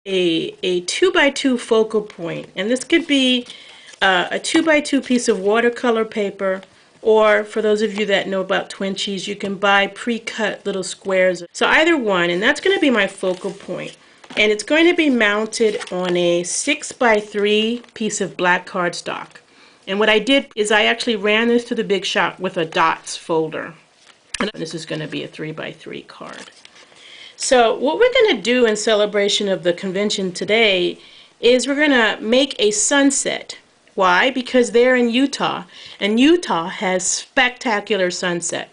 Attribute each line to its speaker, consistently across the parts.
Speaker 1: a 2x2 focal point, and this could be a 2x2 piece of watercolor paper, or for those of you that know about Twinchies, you can buy pre-cut little squares. So either one, and that's going to be my focal point. And it's going to be mounted on a 6x3 piece of black cardstock. And what I did is I actually ran this to the Big Shop with a dots folder. And this is going to be a 3x3 card. So what we're going to do in celebration of the convention today is we're going to make a sunset. Why? Because they're in Utah, and Utah has spectacular sunset.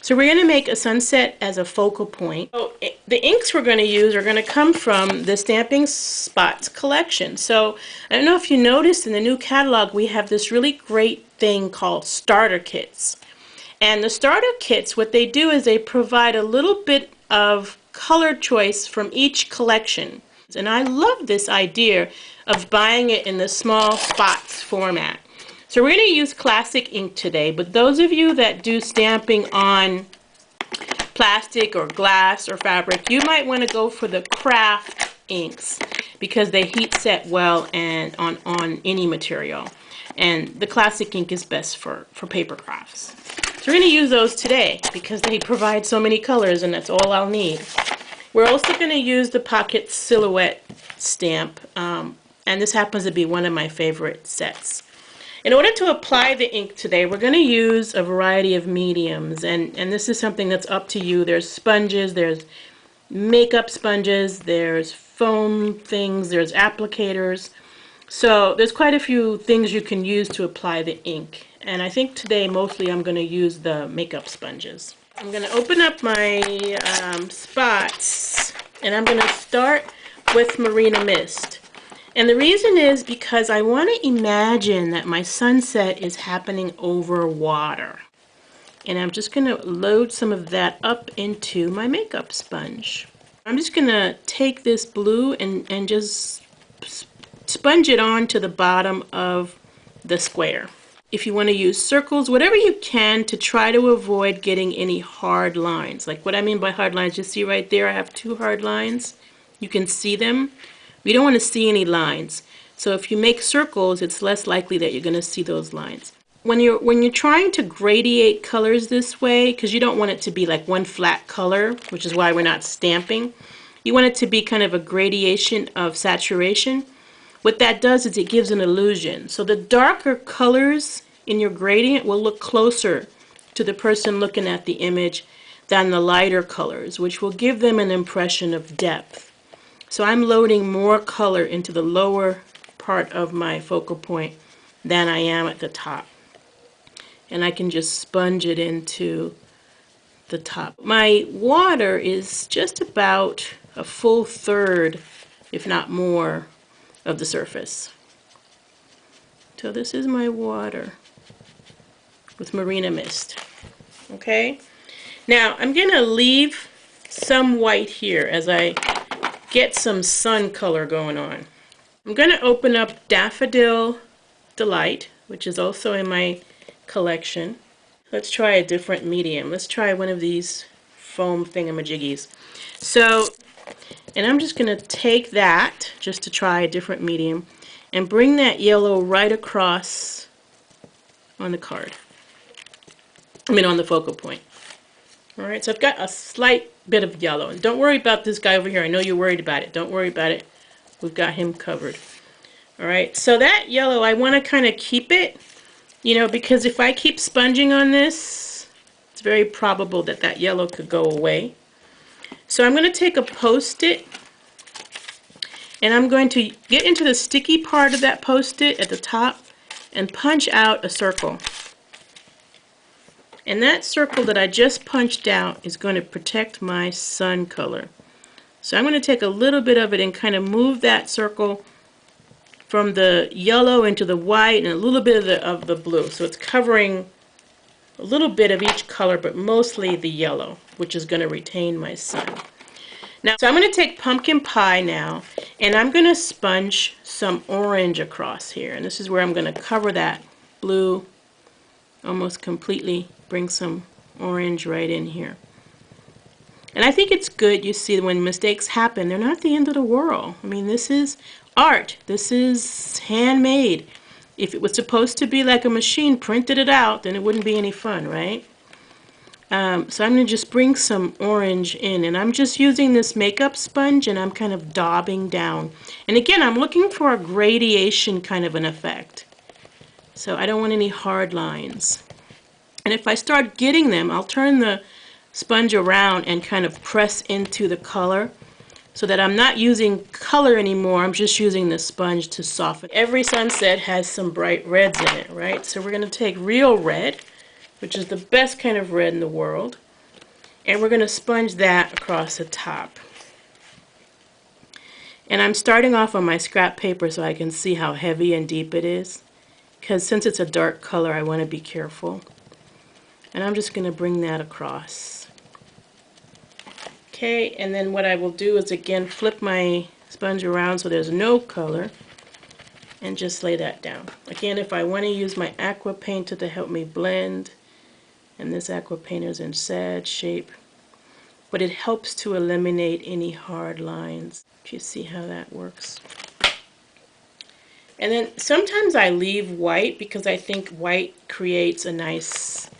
Speaker 1: So we're going to make a sunset as a focal point. So the inks we're going to use are going to come from the Stampin' Spots collection. So I don't know if you noticed in the new catalog we have this really great thing called starter kits. And the starter kits, what they do is they provide a little bit of color choice from each collection. And I love this idea of buying it in the small spots format. So we're going to use classic ink today, but those of you that do stamping on plastic or glass or fabric, you might want to go for the craft inks because they heat set well and on any material. And the classic ink is best for paper crafts. So we're going to use those today because they provide so many colors, and that's all I'll need. We're also going to use the Pocket Silhouette stamp, and this happens to be one of my favorite sets. In order to apply the ink today, we're going to use a variety of mediums, and this is something that's up to you. There's sponges, there's makeup sponges, there's foam things, there's applicators. So there's quite a few things you can use to apply the ink. And I think today mostly I'm going to use the makeup sponges. I'm going to open up my spots, and I'm going to start with Marina Mist. And the reason is because I want to imagine that my sunset is happening over water. And I'm just going to load some of that up into my makeup sponge. I'm just going to take this blue and just sponge it onto the bottom of the square. If you want to use circles, whatever you can to try to avoid getting any hard lines. Like what I mean by hard lines, you see right there I have two hard lines. You can see them. You don't want to see any lines. So if you make circles, it's less likely that you're going to see those lines. When you're trying to gradiate colors this way, because you don't want it to be like one flat color, which is why we're not stamping, you want it to be kind of a gradation of saturation. What that does is it gives an illusion. So the darker colors in your gradient will look closer to the person looking at the image than the lighter colors, which will give them an impression of depth. So I'm loading more color into the lower part of my focal point than I am at the top. And I can just sponge it into the top. My water is just about a full third, if not more, of the surface. So this is my water with Marina Mist. Okay? Now I'm going to leave some white here as I get some sun color going on. I'm going to open up Daffodil Delight, which is also in my collection. Let's try a different medium. Let's try one of these foam thingamajiggies. So, and I'm just going to take that, just to try a different medium, and bring that yellow right across on the card. On the focal point. Alright, so I've got a slight bit of yellow. And don't worry about this guy over here. I know you're worried about it. Don't worry about it. We've got him covered. Alright, so that yellow, I want to kind of keep it, because if I keep sponging on this, it's very probable that that yellow could go away. So I'm going to take a Post-it, and I'm going to get into the sticky part of that Post-it at the top and punch out a circle. And that circle that I just punched out is going to protect my sun color. So I'm going to take a little bit of it and kind of move that circle from the yellow into the white and a little bit of the blue. So it's covering a little bit of each color, but mostly the yellow, which is going to retain my sun. Now, so I'm going to take Pumpkin Pie now, and I'm going to sponge some orange across here. And this is where I'm going to cover that blue almost completely. Bring some orange right in here. And I think it's good, you see, when mistakes happen, they're not the end of the world. I mean, this is art. This is handmade. If it was supposed to be like a machine printed it out, then it wouldn't be any fun, right? So I'm going to just bring some orange in, and I'm just using this makeup sponge, and I'm kind of daubing down. And again, I'm looking for a gradation kind of an effect. So I don't want any hard lines. And if I start getting them, I'll turn the sponge around and kind of press into the color so that I'm not using color anymore. I'm just using the sponge to soften. Every sunset has some bright reds in it, right? So we're going to take real red, which is the best kind of red in the world, and we're going to sponge that across the top. And I'm starting off on my scrap paper so I can see how heavy and deep it is, because since it's a dark color, I want to be careful. And I'm just going to bring that across. Okay, and then what I will do is again flip my sponge around so there's no color, and just lay that down. Again, if I want to use my aqua painter to help me blend, and this aqua painter is in sad shape, but it helps to eliminate any hard lines. Do you see how that works? And then sometimes I leave white because I think white creates a nice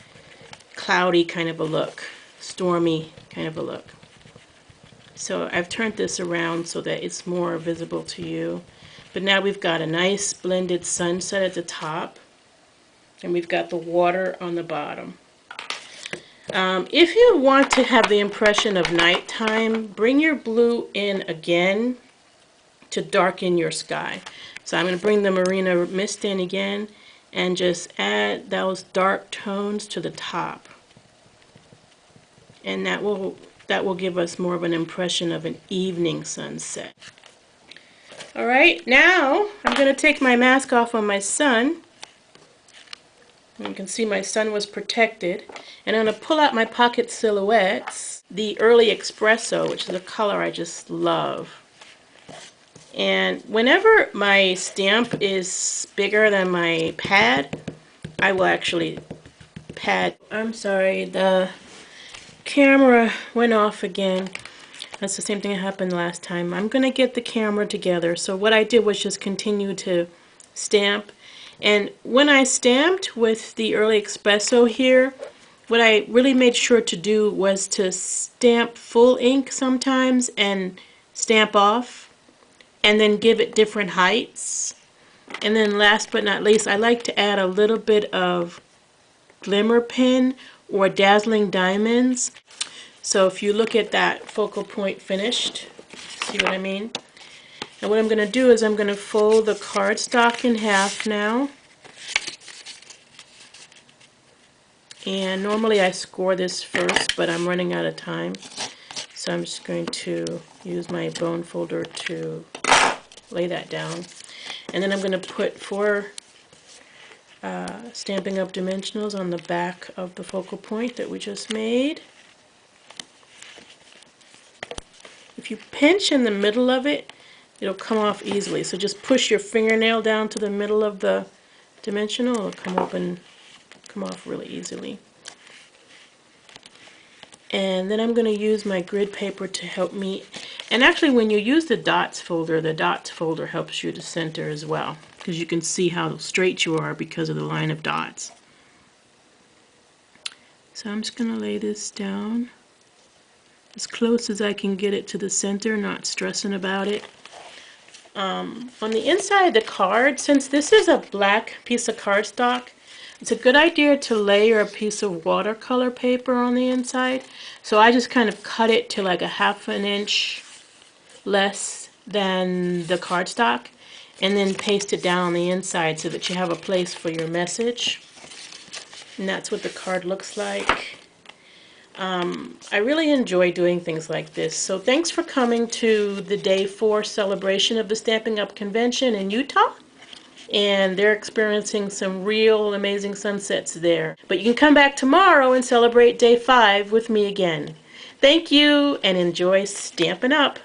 Speaker 1: cloudy kind of a look, stormy kind of a look. So I've turned this around so that it's more visible to you. But now we've got a nice blended sunset at the top, and we've got the water on the bottom. If you want to have the impression of nighttime, bring your blue in again to darken your sky. So I'm going to bring the Marina Mist in again and just add those dark tones to the top. And that will give us more of an impression of an evening sunset. Alright, now I'm going to take my mask off on my sun. You can see my sun was protected. And I'm going to pull out my Pocket Silhouettes, the Early Espresso, which is a color I just love. And whenever my stamp is bigger than my pad, I will actually pad. I'm sorry, the camera went off again. That's the same thing that happened last time. I'm going to get the camera together. So what I did was just continue to stamp. And when I stamped with the Early Espresso here, what I really made sure to do was to stamp full ink sometimes and stamp off, and then give it different heights. And then last but not least, I like to add a little bit of glimmer pin or dazzling diamonds. So if you look at that focal point finished, see what I mean? And what I'm going to do is I'm going to fold the cardstock in half now. And normally I score this first, but I'm running out of time. So I'm just going to use my bone folder to lay that down. And then I'm going to put 4 Stampin' Up! Dimensionals on the back of the focal point that we just made. If you pinch in the middle of it, it'll come off easily. So just push your fingernail down to the middle of the dimensional. It'll come up and come off really easily. And then I'm going to use my grid paper to help me. And actually, when you use the dots folder helps you to center as well, because you can see how straight you are because of the line of dots. So I'm just going to lay this down as close as I can get it to the center, not stressing about it. On the inside of the card, since this is a black piece of cardstock, it's a good idea to layer a piece of watercolor paper on the inside. So I just kind of cut it to like a 1/2 inch less than the cardstock, and then paste it down on the inside so that you have a place for your message. And that's what the card looks like. I really enjoy doing things like this. So thanks for coming to the Day 4 celebration of the Stampin' Up! Convention in Utah. And they're experiencing some real amazing sunsets there. But you can come back tomorrow and celebrate Day 5 with me again. Thank you, and enjoy Stampin' Up!